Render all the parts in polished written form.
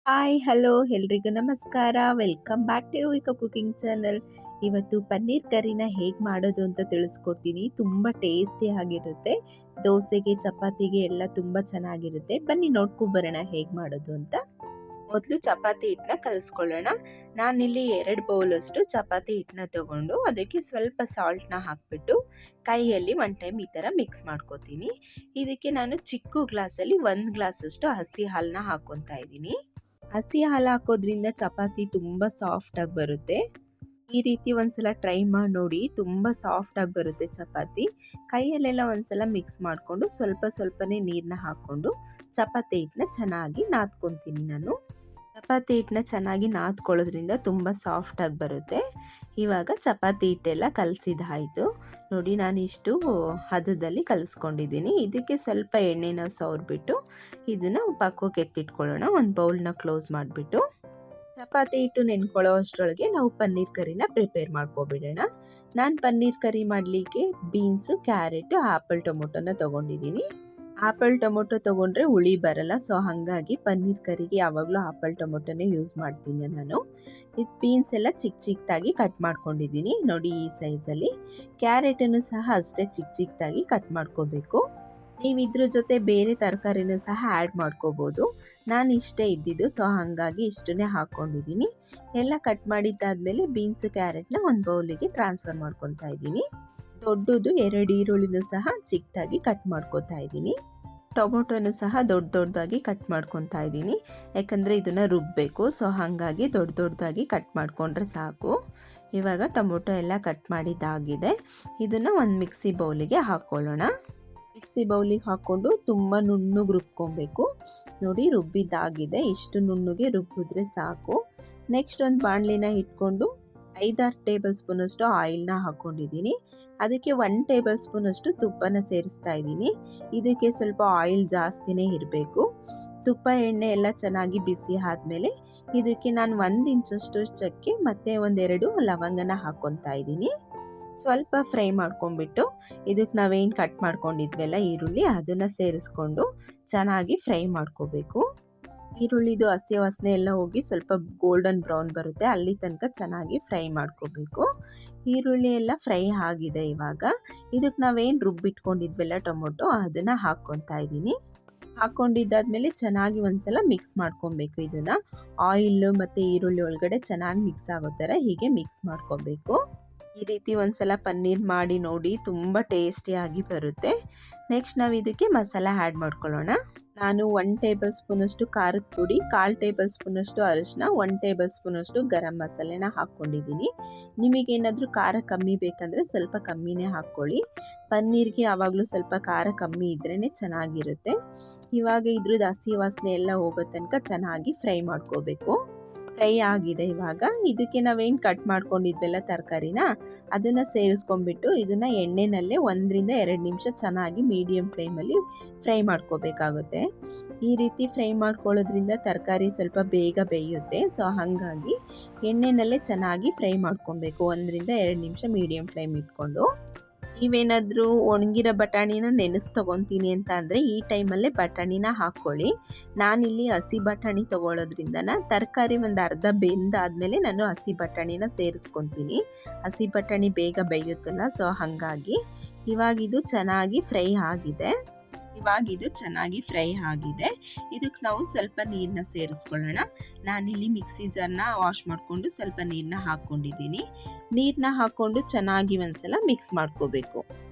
Hi hello ಎಲ್ರಿಗೂ ನಮಸ್ಕಾರ. Welcome back to Yuvika cooking channel. ಇವತ್ತು ಪನ್ನೀರ್ ಕರಿನ ಹೇಗೆ ಮಾಡೋದು ಅಂತ ತಿಳಿಸ್ಕೊಡ್ತೀನಿ. ತುಂಬ ಟೇಸ್ಟಿ ಆಗಿರುತ್ತೆ. ದೋಸೆಗೆ ಚಪಾತಿಗೆ ಎಲ್ಲ ತುಂಬ ಚೆನ್ನಾಗಿರುತ್ತೆ. ಬನ್ನಿ ನೋಡ್ಕೊಂಬರೋಣ ಹೇಗೆ ಮಾಡೋದು ಅಂತ. ಮೊದಲು ಚಪಾತಿ ಹಿಟ್ಟನ್ನ ಕಲಿಸ್ಕೊಳ್ಳೋಣ. ನಾನಿಲ್ಲಿ 2 ಬೌಲಷ್ಟು ಚಪಾತಿ ಹಿಟ್ಟನ್ನ ತಗೊಂಡು ಅದಕ್ಕೆ ಸ್ವಲ್ಪ ಸಾಲ್ಟ್ನ ಹಾಕ್ಬಿಟ್ಟು ಕೈಯಲ್ಲಿ 1 ಟೈಮ್ ಈ ಥರ ಮಿಕ್ಸ್ ಮಾಡ್ಕೋತೀನಿ. ಇದಕ್ಕೆ ನಾನು ಚಿಕ್ಕ ಗ್ಲಾಸಲ್ಲಿ 1 ಗ್ಲಾಸಷ್ಟು ಹಸಿ ಹಾಲನ್ನ ಹಾಕ್ಕೊತಾ ಇದ್ದೀನಿ. ಹಸಿ ಹಾಲು ಹಾಕೋದ್ರಿಂದ ಚಪಾತಿ ತುಂಬ ಸಾಫ್ಟಾಗಿ ಬರುತ್ತೆ. ಈ ರೀತಿ ಒಂದ್ಸಲ ಟ್ರೈ ಮಾಡಿ ನೋಡಿ, ತುಂಬ ಸಾಫ್ಟಾಗಿ ಬರುತ್ತೆ ಚಪಾತಿ. ಕೈಯಲ್ಲೆಲ್ಲ ಒಂದ್ಸಲ ಮಿಕ್ಸ್ ಮಾಡಿಕೊಂಡು ಸ್ವಲ್ಪನೇ ನೀರನ್ನ ಹಾಕ್ಕೊಂಡು ಚಪಾತಿ ಹಿಟ್ಟನ್ನ ಚೆನ್ನಾಗಿ ನಾದ್ಕೊತೀನಿ ನಾನು. ಚಪಾತಿ ಹಿಟ್ಟನ್ನ ಚೆನ್ನಾಗಿ ನಾದ್ಕೊಳ್ಳೋದ್ರಿಂದ ತುಂಬ ಸಾಫ್ಟಾಗಿ ಬರುತ್ತೆ. ಇವಾಗ ಚಪಾತಿ ಹಿಟ್ಟೆಲ್ಲ ಕಲಸಿದಾಯಿತು ನೋಡಿ. ನಾನು ಇಷ್ಟು ಹದದಲ್ಲಿ ಕಲಿಸ್ಕೊಂಡಿದ್ದೀನಿ. ಇದಕ್ಕೆ ಸ್ವಲ್ಪ ಎಣ್ಣೆನ ಸವರ್ಬಿಟ್ಟು ಇದನ್ನು ಪಕ್ಕಕ್ಕೆ ಎತ್ತಿಟ್ಕೊಳ್ಳೋಣ. ಒಂದು ಬೌಲ್ನ ಕ್ಲೋಸ್ ಮಾಡಿಬಿಟ್ಟು ಚಪಾತಿ ಹಿಟ್ಟು ನೆನ್ಕೊಳ್ಳೋ ಅಷ್ಟರೊಳಗೆ ನಾವು ಪನ್ನೀರ್ ಕರಿನ ಪ್ರಿಪೇರ್ ಮಾಡ್ಕೊಬಿಡೋಣ. ನಾನು ಪನ್ನೀರ್ ಕರಿ ಮಾಡಲಿಕ್ಕೆ ಬೀನ್ಸು, ಕ್ಯಾರೆಟು, ಆ್ಯಪಲ್, ಟೊಮೊಟೊನ ತೊಗೊಂಡಿದ್ದೀನಿ. ಆ್ಯಪಲ್ ಟೊಮೊಟೊ ತೊಗೊಂಡ್ರೆ ಹುಳಿ ಬರಲ್ಲ, ಸೊ ಹಾಗಾಗಿ ಪನ್ನೀರ್ ಕರಿಗೆ ಯಾವಾಗಲೂ ಆ್ಯಪಲ್ ಟೊಮೊಟೊನೇ ಯೂಸ್ ಮಾಡ್ತೀನಿ ನಾನು. ಇದು ಬೀನ್ಸ್ ಎಲ್ಲ ಚಿಕ್ಕದಾಗಿ ಕಟ್ ಮಾಡ್ಕೊಂಡಿದ್ದೀನಿ ನೋಡಿ, ಈ ಸೈಜಲ್ಲಿ. ಕ್ಯಾರೆಟನ್ನು ಸಹ ಅಷ್ಟೇ ಚಿಕ್ಕದಾಗಿ ಕಟ್ ಮಾಡ್ಕೋಬೇಕು. ನೀವು ಇದ್ರ ಜೊತೆ ಬೇರೆ ತರಕಾರಿನೂ ಸಹ ಆ್ಯಡ್ ಮಾಡ್ಕೋಬೋದು. ನಾನು ಇಷ್ಟೇ ಇದ್ದಿದ್ದು, ಸೊ ಹಾಗಾಗಿ ಇಷ್ಟನ್ನೇ ಹಾಕ್ಕೊಂಡಿದ್ದೀನಿ. ಎಲ್ಲ ಕಟ್ ಮಾಡಿದ್ದಾದಮೇಲೆ ಬೀನ್ಸು ಕ್ಯಾರೆಟ್ನ ಒಂದು ಬೌಲಿಗೆ ಟ್ರಾನ್ಸ್ಫರ್ ಮಾಡ್ಕೊತಾ ಇದ್ದೀನಿ. ದೊಡ್ಡದು 2 ಈರುಳ್ಳಿನೂ ಸಹ ಚಿಕ್ಕದಾಗಿ ಕಟ್ ಮಾಡ್ಕೊತಾ ಇದ್ದೀನಿ. ಟೊಮೊಟೊನು ಸಹ ದೊಡ್ಡದಾಗಿ ಕಟ್ ಮಾಡ್ಕೊತಾ ಇದ್ದೀನಿ, ಯಾಕಂದರೆ ಇದನ್ನು ರುಬ್ಬಬೇಕು. ಸೊ ಹಾಗಾಗಿ ದೊಡ್ಡದಾಗಿ ಕಟ್ ಮಾಡಿಕೊಂಡ್ರೆ ಸಾಕು. ಇವಾಗ ಟೊಮೊಟೊ ಎಲ್ಲ ಕಟ್ ಮಾಡಿದ್ದಾಗಿದೆ. ಇದನ್ನು ಒಂದು ಮಿಕ್ಸಿ ಬೌಲಿಗೆ ಹಾಕ್ಕೊಳ್ಳೋಣ. ಮಿಕ್ಸಿ ಬೌಲಿಗೆ ಹಾಕ್ಕೊಂಡು ತುಂಬ ನುಣ್ಣಗೆ ರುಬ್ಕೊಬೇಕು ನೋಡಿ. ರುಬ್ಬಿದ್ದಾಗಿದೆ. ಇಷ್ಟು ನುಣ್ಣಗೆ ರುಬ್ಬಿದ್ರೆ ಸಾಕು. ನೆಕ್ಸ್ಟ್ ಒಂದು ಬಾಣಲಿನ ಇಟ್ಕೊಂಡು 5-6 ಟೇಬಲ್ ಸ್ಪೂನಷ್ಟು ಆಯಿಲ್ನ ಹಾಕ್ಕೊಂಡಿದ್ದೀನಿ. ಅದಕ್ಕೆ 1 ಟೇಬಲ್ ಸ್ಪೂನಷ್ಟು ತುಪ್ಪನ ಸೇರಿಸ್ತಾ ಇದ್ದೀನಿ. ಇದಕ್ಕೆ ಸ್ವಲ್ಪ ಆಯಿಲ್ ಜಾಸ್ತಿನೇ ಇರಬೇಕು. ತುಪ್ಪ ಎಣ್ಣೆ ಎಲ್ಲ ಚೆನ್ನಾಗಿ ಬಿಸಿ ಆದಮೇಲೆ ಇದಕ್ಕೆ ನಾನು 1 ಇಂಚಷ್ಟು ಚಕ್ಕೆ ಮತ್ತು 1-2 ಲವಂಗನ ಹಾಕ್ಕೊತಾ ಇದ್ದೀನಿ. ಸ್ವಲ್ಪ ಫ್ರೈ ಮಾಡ್ಕೊಂಡ್ಬಿಟ್ಟು ಇದಕ್ಕೆ ನಾವೇನು ಕಟ್ ಮಾಡ್ಕೊಂಡಿದ್ವಲ್ಲ ಈರುಳ್ಳಿ, ಅದನ್ನು ಸೇರಿಸ್ಕೊಂಡು ಚೆನ್ನಾಗಿ ಫ್ರೈ ಮಾಡ್ಕೋಬೇಕು. ಈರುಳ್ಳಿದು ಹಸಿ ವಾಸನೆ ಎಲ್ಲ ಹೋಗಿ ಸ್ವಲ್ಪ ಗೋಲ್ಡನ್ ಬ್ರೌನ್ ಬರುತ್ತೆ, ಅಲ್ಲಿ ತನಕ ಚೆನ್ನಾಗಿ ಫ್ರೈ ಮಾಡ್ಕೋಬೇಕು. ಈರುಳ್ಳಿ ಎಲ್ಲ ಫ್ರೈ ಆಗಿದೆ. ಇವಾಗ ಇದಕ್ಕೆ ನಾವೇನು ರುಬ್ಬಿಟ್ಕೊಂಡಿದ್ವಲ್ಲ ಟೊಮೊಟೊ, ಅದನ್ನು ಹಾಕ್ಕೊತಾ ಇದ್ದೀನಿ. ಹಾಕ್ಕೊಂಡಿದ್ದಾದ್ಮೇಲೆ ಚೆನ್ನಾಗಿ ಒಂದ್ಸಲ ಮಿಕ್ಸ್ ಮಾಡ್ಕೊಬೇಕು. ಇದನ್ನು ಆಯಿಲ್ ಮತ್ತು ಈರುಳ್ಳಿ ಒಳಗಡೆ ಚೆನ್ನಾಗಿ ಮಿಕ್ಸ್ ಆಗೋ ಥರ ಹೀಗೆ ಮಿಕ್ಸ್ ಮಾಡ್ಕೊಬೇಕು. ಈ ರೀತಿ ಒಂದ್ಸಲ ಪನ್ನೀರ್ ಮಾಡಿ ನೋಡಿ, ತುಂಬ ಟೇಸ್ಟಿಯಾಗಿ ಬರುತ್ತೆ. ನೆಕ್ಸ್ಟ್ ನಾವು ಇದಕ್ಕೆ ಮಸಾಲ ಆ್ಯಡ್ ಮಾಡ್ಕೊಳ್ಳೋಣ. ನಾನು 1 ಟೇಬಲ್ ಸ್ಪೂನಷ್ಟು ಖಾರದ ಪುಡಿ, 1/4 ಟೇಬಲ್ ಸ್ಪೂನಷ್ಟು ಅರಿಶಿನ, 1 ಟೇಬಲ್ ಸ್ಪೂನಷ್ಟು ಗರಂ ಮಸಾಲೆನ ಹಾಕ್ಕೊಂಡಿದ್ದೀನಿ. ನಿಮಗೇನಾದರೂ ಖಾರ ಕಮ್ಮಿ ಬೇಕಂದರೆ ಸ್ವಲ್ಪ ಕಮ್ಮಿನೇ ಹಾಕ್ಕೊಳ್ಳಿ. ಪನ್ನೀರ್ಗೆ ಯಾವಾಗಲೂ ಸ್ವಲ್ಪ ಖಾರ ಕಮ್ಮಿ ಇದ್ರೇ ಚೆನ್ನಾಗಿರುತ್ತೆ. ಇವಾಗ ಇದ್ರದ್ದು ಹಸಿ ವಾಸನೆ ಎಲ್ಲ ಹೋಗೋ ತನಕ ಚೆನ್ನಾಗಿ ಫ್ರೈ ಮಾಡ್ಕೋಬೇಕು. ಫ್ರೈ ಆಗಿದೆ. ಇವಾಗ ಇದಕ್ಕೆ ನಾವೇನು ಕಟ್ ಮಾಡ್ಕೊಂಡಿದ್ವೆಲ್ಲ ತರಕಾರಿನ, ಅದನ್ನು ಸೇರಿಸ್ಕೊಂಡ್ಬಿಟ್ಟು ಇದನ್ನು ಎಣ್ಣೆನಲ್ಲೇ 1-2 ನಿಮಿಷ ಚೆನ್ನಾಗಿ ಮೀಡಿಯಮ್ ಫ್ಲೇಮಲ್ಲಿ ಫ್ರೈ ಮಾಡ್ಕೋಬೇಕಾಗುತ್ತೆ. ಈ ರೀತಿ ಫ್ರೈ ಮಾಡ್ಕೊಳ್ಳೋದ್ರಿಂದ ತರಕಾರಿ ಸ್ವಲ್ಪ ಬೇಗ ಬೇಯುತ್ತೆ. ಸೊ ಹಾಗಾಗಿ ಎಣ್ಣೆನಲ್ಲೇ ಚೆನ್ನಾಗಿ ಫ್ರೈ ಮಾಡ್ಕೊಬೇಕು. 1-2 ನಿಮಿಷ ಮೀಡಿಯಮ್ ಫ್ಲೇಮ್ ಇಟ್ಕೊಂಡು. ನೀವೇನಾದರೂ ಒಣಗಿರೋ ಬಟಾಣಿನ ನೆನೆಸಿ ತೊಗೊತೀನಿ ಅಂತ ಅಂದರೆ ಈ ಟೈಮಲ್ಲೇ ಬಟಾಣಿನ ಹಾಕ್ಕೊಳ್ಳಿ. ನಾನಿಲ್ಲಿ ಹಸಿ ಬಟಾಣಿ ತೊಗೊಳ್ಳೋದ್ರಿಂದ ತರಕಾರಿ ಒಂದು ಅರ್ಧ ಬೆಂದಾದಮೇಲೆ ನಾನು ಹಸಿ ಬಟಾಣಿನ ಸೇರಿಸ್ಕೊತೀನಿ. ಹಸಿ ಬಟಾಣಿ ಬೇಗ ಬೇಯುತ್ತಲ್ಲ, ಸೊ ಹಾಗಾಗಿ ಇವಾಗಿದು ಚೆನ್ನಾಗಿ ಫ್ರೈ ಆಗಿದೆ. ಇದಕ್ಕೆ ನಾವು ಸ್ವಲ್ಪ ನೀರನ್ನ ಸೇರಿಸ್ಕೊಳ್ಳೋಣ. ನಾನಿಲ್ಲಿ ಮಿಕ್ಸಿ ಜಾರ್ನ ವಾಶ್ ಮಾಡಿಕೊಂಡು ಸ್ವಲ್ಪ ನೀರನ್ನ ಹಾಕ್ಕೊಂಡಿದ್ದೀನಿ. ನೀರನ್ನ ಹಾಕ್ಕೊಂಡು ಚೆನ್ನಾಗಿ ಒಂದ್ಸಲ ಮಿಕ್ಸ್ ಮಾಡ್ಕೋಬೇಕು.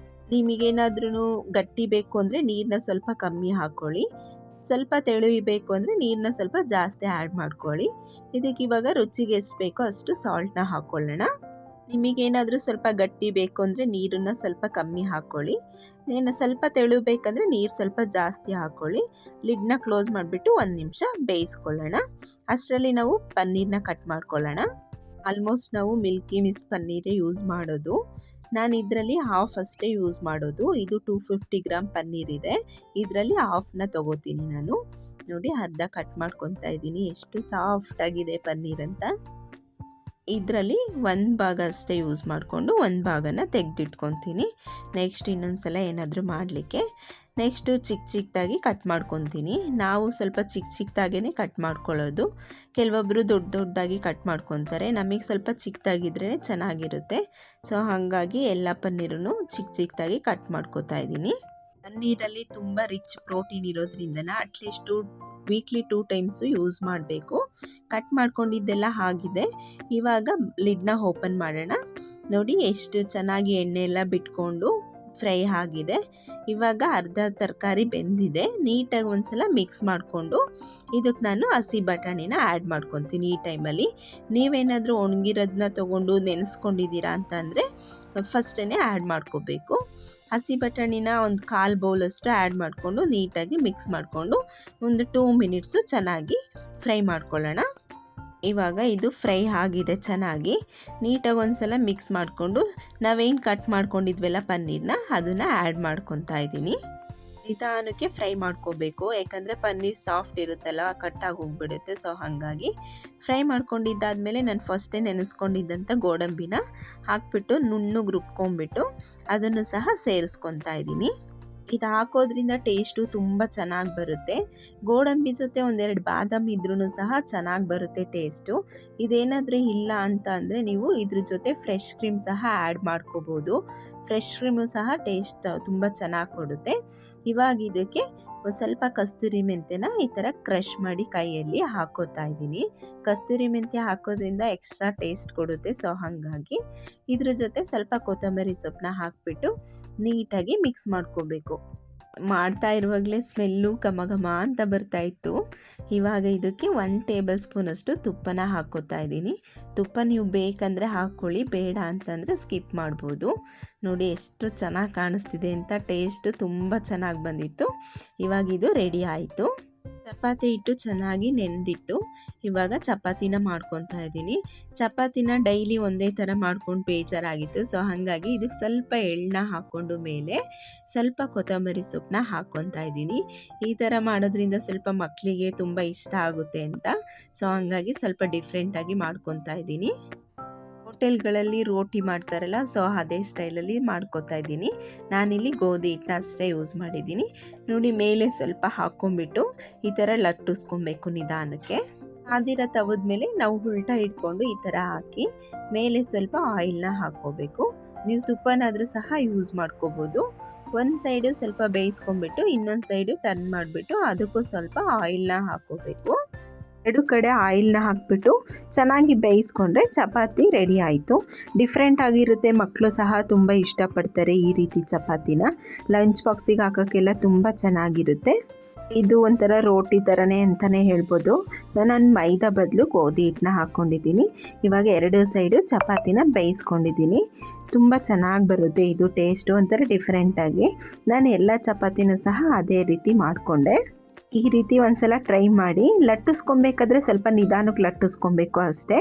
ನಿಮಗೇನಾದ್ರೂ ಗಟ್ಟಿ ಬೇಕು ಅಂದರೆ ನೀರನ್ನ ಸ್ವಲ್ಪ ಕಮ್ಮಿ ಹಾಕ್ಕೊಳ್ಳಿ. ಸ್ವಲ್ಪ ತೆಳುವಿಬೇಕು ಅಂದರೆ ನೀರನ್ನ ಸ್ವಲ್ಪ ಜಾಸ್ತಿ ಆ್ಯಡ್ ಮಾಡ್ಕೊಳ್ಳಿ. ಇದಕ್ಕೆ ಇವಾಗ ರುಚಿಗೆ ಎಷ್ಟು ಬೇಕೋ ಅಷ್ಟು ಸಾಲ್ಟ್ನ ಹಾಕ್ಕೊಳ್ಳೋಣ. ನಿಮಗೇನಾದರೂ ಸ್ವಲ್ಪ ಗಟ್ಟಿ ಬೇಕು ಅಂದರೆ ನೀರನ್ನು ಸ್ವಲ್ಪ ಕಮ್ಮಿ ಹಾಕ್ಕೊಳ್ಳಿ. ಏನು ಸ್ವಲ್ಪ ತೆಳು ಬೇಕಂದರೆ ನೀರು ಸ್ವಲ್ಪ ಜಾಸ್ತಿ ಹಾಕ್ಕೊಳ್ಳಿ. ಲಿಡ್ನ ಕ್ಲೋಸ್ ಮಾಡಿಬಿಟ್ಟು 1 ನಿಮಿಷ ಬೇಯಿಸ್ಕೊಳ್ಳೋಣ. ಅಷ್ಟರಲ್ಲಿ ನಾವು ಪನ್ನೀರನ್ನ ಕಟ್ ಮಾಡ್ಕೊಳ್ಳೋಣ. ಆಲ್ಮೋಸ್ಟ್ ನಾವು ಮಿಲ್ಕಿ ಮಿಸ್ ಪನ್ನೀರೇ ಯೂಸ್ ಮಾಡೋದು. ನಾನು ಇದರಲ್ಲಿ ಹಾಫ್ ಅಷ್ಟೇ ಯೂಸ್ ಮಾಡೋದು. ಇದು 250 ಗ್ರಾಮ್ ಪನ್ನೀರ್ ಇದೆ, ಇದರಲ್ಲಿ ಹಾಫ್ನ ತೊಗೋತೀನಿ ನಾನು. ನೋಡಿ, ಅರ್ಧ ಕಟ್ ಮಾಡ್ಕೊತಾ ಇದ್ದೀನಿ. ಎಷ್ಟು ಸಾಫ್ಟಾಗಿದೆ ಪನ್ನೀರ್ ಅಂತ. ಇದರಲ್ಲಿ ಒಂದು ಭಾಗ ಅಷ್ಟೇ ಯೂಸ್ ಮಾಡಿಕೊಂಡು ಒಂದು ಭಾಗನ ತೆಗೆದಿಟ್ಕೊತೀನಿ. ನೆಕ್ಸ್ಟ್ ಇನ್ನೊಂದು ಸಲ ಏನಾದರೂ ಮಾಡಲಿಕ್ಕೆ ನೆಕ್ಸ್ಟು ಚಿಕ್ಕದಾಗಿ ಕಟ್ ಮಾಡ್ಕೊತೀನಿ. ನಾವು ಸ್ವಲ್ಪ ಚಿಕ್ಕದಾಗೇ ಕಟ್ ಮಾಡ್ಕೊಳ್ಳೋದು. ಕೆಲವೊಬ್ಬರು ದೊಡ್ಡದಾಗಿ ಕಟ್ ಮಾಡ್ಕೊತಾರೆ. ನಮಗೆ ಸ್ವಲ್ಪ ಚಿಕ್ಕದಾಗಿದ್ರೇ ಚೆನ್ನಾಗಿರುತ್ತೆ. ಸೊ ಹಾಗಾಗಿ ಎಲ್ಲ ಪನ್ನೀರನ್ನು ಚಿಕ್ಕದಾಗಿ ಕಟ್ ಮಾಡ್ಕೊತಾ ಇದ್ದೀನಿ. ಪನ್ನೀರಲ್ಲಿ ತುಂಬ ರಿಚ್ ಪ್ರೋಟೀನ್ ಇರೋದ್ರಿಂದ ಅಟ್ಲೀಸ್ಟು ವೀಕ್ಲಿ 2 ಟೈಮ್ಸು ಯೂಸ್ ಮಾಡಬೇಕು. ಕಟ್ ಮಾಡ್ಕೊಂಡಿದ್ದೆಲ್ಲ ಆಗಿದೆ. ಇವಾಗ ಲಿಡ್ನ ಓಪನ್ ಮಾಡೋಣ. ನೋಡಿ ಎಷ್ಟು ಚೆನ್ನಾಗಿ ಎಣ್ಣೆ ಎಲ್ಲ ಬಿಟ್ಕೊಂಡು ಫ್ರೈ ಆಗಿದೆ. ಇವಾಗ ಅರ್ಧ ತರಕಾರಿ ಬೆಂದಿದೆ. ನೀಟಾಗಿ ಒಂದ್ಸಲ ಮಿಕ್ಸ್ ಮಾಡಿಕೊಂಡು ಇದಕ್ಕೆ ನಾನು ಹಸಿ ಬಟಾಣಿನ ಆ್ಯಡ್ ಮಾಡ್ಕೊತೀನಿ. ಈ ಟೈಮಲ್ಲಿ ನೀವೇನಾದರೂ ಒಣಗಿರೋದನ್ನ ತೊಗೊಂಡು ನೆನೆಸ್ಕೊಂಡಿದ್ದೀರಾ ಅಂತಂದರೆ ಫಸ್ಟೇ ಆ್ಯಡ್ ಮಾಡ್ಕೋಬೇಕು. ಹಸಿ ಬಟಾಣಿನ ಒಂದು 1/4 ಬೌಲಷ್ಟು ಆ್ಯಡ್ ಮಾಡಿಕೊಂಡು ನೀಟಾಗಿ ಮಿಕ್ಸ್ ಮಾಡಿಕೊಂಡು ಒಂದು 2 ಮಿನಿಟ್ಸು ಚೆನ್ನಾಗಿ ಫ್ರೈ ಮಾಡ್ಕೊಳ್ಳೋಣ. ಇವಾಗ ಇದು ಫ್ರೈ ಆಗಿದೆ ಚೆನ್ನಾಗಿ. ನೀಟಾಗಿ ಒಂದ್ಸಲ ಮಿಕ್ಸ್ ಮಾಡಿಕೊಂಡು ನಾವೇನು ಕಟ್ ಮಾಡ್ಕೊಂಡಿದ್ವಲ್ಲ ಪನ್ನೀರನ್ನ ಅದನ್ನು ಆ್ಯಡ್ ಮಾಡ್ಕೊತಾ ಇದ್ದೀನಿ. ನಿಧಾನಕ್ಕೆ ಫ್ರೈ ಮಾಡ್ಕೋಬೇಕು, ಯಾಕಂದರೆ ಪನ್ನೀರ್ ಸಾಫ್ಟ್ ಇರುತ್ತಲ್ಲ, ಕಟ್ಟಾಗಿ ಹೋಗ್ಬಿಡುತ್ತೆ. ಸೊ ಹಾಗಾಗಿ ಫ್ರೈ ಮಾಡ್ಕೊಂಡಿದ್ದಾದಮೇಲೆ ನಾನು ಫಸ್ಟೇ ನೆನೆಸ್ಕೊಂಡಿದ್ದಂಥ ಗೋಡಂಬಿನ ಹಾಕ್ಬಿಟ್ಟು ನುಣ್ಣಗೆ ರುಬ್ಕೊಂಡ್ಬಿಟ್ಟು ಅದನ್ನು ಸಹ ಸೇರಿಸ್ಕೊತಾ ಇದ್ದೀನಿ. ಇದು ಹಾಕೋದ್ರಿಂದ ಟೇಸ್ಟು ತುಂಬ ಚೆನ್ನಾಗಿ ಬರುತ್ತೆ. ಗೋಡಂಬಿ ಜೊತೆ ಒಂದೆರಡು ಬಾದಾಮಿ ಇದ್ರೂ ಸಹ ಚೆನ್ನಾಗಿ ಬರುತ್ತೆ ಟೇಸ್ಟು. ಇದೇನಾದರೂ ಇಲ್ಲ ಅಂತ ಅಂದರೆ ನೀವು ಇದ್ರ ಜೊತೆ ಫ್ರೆಶ್ ಕ್ರೀಮ್ ಸಹ ಆ್ಯಡ್ ಮಾಡ್ಕೋಬೋದು. ಫ್ರೆಶ್ ಕ್ರೀಮು ಸಹ ಟೇಸ್ಟ್ ತುಂಬ ಚೆನ್ನಾಗಿ ಕೊಡುತ್ತೆ. ಇವಾಗ ಇದಕ್ಕೆ ಸ್ವಲ್ಪ ಕಸ್ತೂರಿ ಮೆಂತ್ಯನ ಈ ಥರ ಕ್ರಷ್ ಮಾಡಿ ಕೈಯಲ್ಲಿ ಹಾಕೋತಾ ಇದ್ದೀನಿ. ಕಸ್ತೂರಿ ಮೆಂತ್ಯ ಹಾಕೋದ್ರಿಂದ ಎಕ್ಸ್ಟ್ರಾ ಟೇಸ್ಟ್ ಕೊಡುತ್ತೆ. ಸೊ ಹಾಗಾಗಿ ಇದ್ರ ಜೊತೆ ಸ್ವಲ್ಪ ಕೊತ್ತಂಬರಿ ಸೊಪ್ಪನ್ನ ಹಾಕಿಬಿಟ್ಟು ನೀಟಾಗಿ ಮಿಕ್ಸ್ ಮಾಡ್ಕೋಬೇಕು. ಮಾಡ್ತಾ ಇರುವಾಗಲೇ ಸ್ಮೆಲ್ಲು ಘಮ ಘಮ ಅಂತ ಬರ್ತಾಯಿತ್ತು. ಇವಾಗ ಇದಕ್ಕೆ 1 ಟೇಬಲ್ ಸ್ಪೂನಷ್ಟು ತುಪ್ಪನ ಹಾಕ್ಕೋತಾ ಇದ್ದೀನಿ. ತುಪ್ಪ ನೀವು ಬೇಕಂದರೆ ಹಾಕ್ಕೊಳ್ಳಿ, ಬೇಡ ಅಂತಂದರೆ ಸ್ಕಿಪ್ ಮಾಡ್ಬೋದು. ನೋಡಿ ಎಷ್ಟು ಚೆನ್ನಾಗಿ ಕಾಣಿಸ್ತಿದೆ ಅಂತ. ಟೇಸ್ಟು ತುಂಬ ಚೆನ್ನಾಗಿ ಬಂದಿತ್ತು. ಇವಾಗ ಇದು ರೆಡಿ ಆಯಿತು. ಚಪಾತಿ ಹಿಟ್ಟು ಚೆನ್ನಾಗಿ ನೆನೆದಿತ್ತು. ಇವಾಗ ಚಪಾತಿನ ಮಾಡ್ಕೊತಾ ಇದ್ದೀನಿ. ಚಪಾತಿನ ಡೈಲಿ ಒಂದೇ ಥರ ಮಾಡ್ಕೊಂಡು ಬೇಜಾರಾಗಿತ್ತು. ಸೊ ಹಾಗಾಗಿ ಇದಕ್ಕೆ ಸ್ವಲ್ಪ ಎಳ್ಳನ್ನ ಹಾಕ್ಕೊಂಡು ಮೇಲೆ ಸ್ವಲ್ಪ ಕೊತ್ತಂಬರಿ ಸೊಪ್ಪನ್ನ ಹಾಕ್ಕೊತಾ ಇದ್ದೀನಿ. ಈ ಥರ ಮಾಡೋದ್ರಿಂದ ಸ್ವಲ್ಪ ಮಕ್ಕಳಿಗೆ ತುಂಬ ಇಷ್ಟ ಆಗುತ್ತೆ ಅಂತ. ಸೊ ಹಾಗಾಗಿ ಸ್ವಲ್ಪ ಡಿಫ್ರೆಂಟಾಗಿ ಮಾಡ್ಕೊತಾ ಇದ್ದೀನಿ. ಹೋಟೆಲ್ಗಳಲ್ಲಿ ರೋಟಿ ಮಾಡ್ತಾರಲ್ಲ, ಸೊ ಅದೇ ಸ್ಟೈಲಲ್ಲಿ ಮಾಡ್ಕೊತಾ ಇದ್ದೀನಿ. ನಾನಿಲ್ಲಿ ಗೋಧಿ ಹಿಟ್ಟನ್ನ ಅಷ್ಟೇ ಯೂಸ್ ಮಾಡಿದ್ದೀನಿ. ನೋಡಿ ಮೇಲೆ ಸ್ವಲ್ಪ ಹಾಕ್ಕೊಂಬಿಟ್ಟು ಈ ಥರ ಲಟ್ಟಿಸ್ಕೊಬೇಕು ನಿಧಾನಕ್ಕೆ. ಆದಿರ ತವದ ಮೇಲೆ ನಾವು ಉಲ್ಟಾ ಇಟ್ಕೊಂಡು ಈ ಥರ ಹಾಕಿ ಮೇಲೆ ಸ್ವಲ್ಪ ಆಯಿಲ್ನ ಹಾಕ್ಕೋಬೇಕು. ನೀವು ತುಪ್ಪನಾದರೂ ಸಹ ಯೂಸ್ ಮಾಡ್ಕೋಬೋದು. ಒಂದು ಸೈಡು ಸ್ವಲ್ಪ ಬೇಯಿಸ್ಕೊಂಬಿಟ್ಟು ಇನ್ನೊಂದು ಸೈಡು ಟರ್ನ್ ಮಾಡಿಬಿಟ್ಟು ಅದಕ್ಕೂ ಸ್ವಲ್ಪ ಆಯಿಲ್ನ ಹಾಕ್ಕೋಬೇಕು. 2 ಕಡೆ ಆಯಿಲ್ನ ಹಾಕಿಬಿಟ್ಟು ಚೆನ್ನಾಗಿ ಬೇಯಿಸ್ಕೊಂಡ್ರೆ ಚಪಾತಿ ರೆಡಿ ಆಯಿತು. ಡಿಫ್ರೆಂಟ್ ಆಗಿರುತ್ತೆ. ಮಕ್ಕಳು ಸಹ ತುಂಬ ಇಷ್ಟಪಡ್ತಾರೆ ಈ ರೀತಿ ಚಪಾತಿನ. ಲಂಚ್ ಬಾಕ್ಸಿಗೆ ಹಾಕೋಕ್ಕೆಲ್ಲ ತುಂಬ ಚೆನ್ನಾಗಿರುತ್ತೆ. ಇದು ಒಂಥರ ರೋಟಿ ಥರನೇ ಅಂತಲೇ ಹೇಳ್ಬೋದು. ನಾನು ಮೈದಾ ಬದಲು ಗೋಧಿ ಹಿಟ್ಟನ್ನ ಹಾಕ್ಕೊಂಡಿದ್ದೀನಿ. ಇವಾಗ 2 ಸೈಡು ಚಪಾತಿನ ಬೇಯಿಸ್ಕೊಂಡಿದ್ದೀನಿ. ತುಂಬ ಚೆನ್ನಾಗಿ ಬರುತ್ತೆ ಇದು ಟೇಸ್ಟು, ಒಂಥರ ಡಿಫ್ರೆಂಟಾಗಿ. ನಾನು ಎಲ್ಲ ಚಪಾತಿನೂ ಸಹ ಅದೇ ರೀತಿ ಮಾಡಿಕೊಂಡೆ. ಈ ರೀತಿ ಒಂದ್ಸಲ ಟ್ರೈ ಮಾಡಿ. ಲಟ್ಟಿಸ್ಕೊಬೇಕಾದ್ರೆ ಸ್ವಲ್ಪ ನಿಧಾನಕ್ಕೆ ಲಟ್ಟಿಸ್ಕೊಬೇಕು ಅಷ್ಟೇ.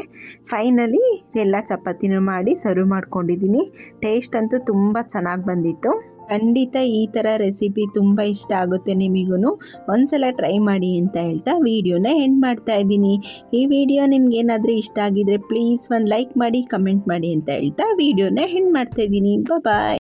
ಫೈನಲಿ ಎಲ್ಲ ಚಪಾತಿನೂ ಮಾಡಿ ಸರ್ವ್ ಮಾಡ್ಕೊಂಡಿದ್ದೀನಿ. ಟೇಸ್ಟ್ ಅಂತೂ ತುಂಬ ಚೆನ್ನಾಗಿ ಬಂದಿತ್ತು. ಖಂಡಿತ ಈ ಥರ ರೆಸಿಪಿ ತುಂಬ ಇಷ್ಟ ಆಗುತ್ತೆ ನಿಮಗೂ. ಒಂದ್ಸಲ ಟ್ರೈ ಮಾಡಿ ಅಂತ ಹೇಳ್ತಾ ವಿಡಿಯೋನ ಎಂಡ್ ಮಾಡ್ತಾ ಇದ್ದೀನಿ. ಈ ವಿಡಿಯೋ ನಿಮ್ಗೇನಾದರೂ ಇಷ್ಟ ಆಗಿದ್ರೆ ಪ್ಲೀಸ್ ಒಂದು ಲೈಕ್ ಮಾಡಿ, ಕಮೆಂಟ್ ಮಾಡಿ ಅಂತ ಹೇಳ್ತಾ ವಿಡಿಯೋನ ಎಂಡ್ ಮಾಡ್ತಾ ಇದ್ದೀನಿ. ಬಾಯ್.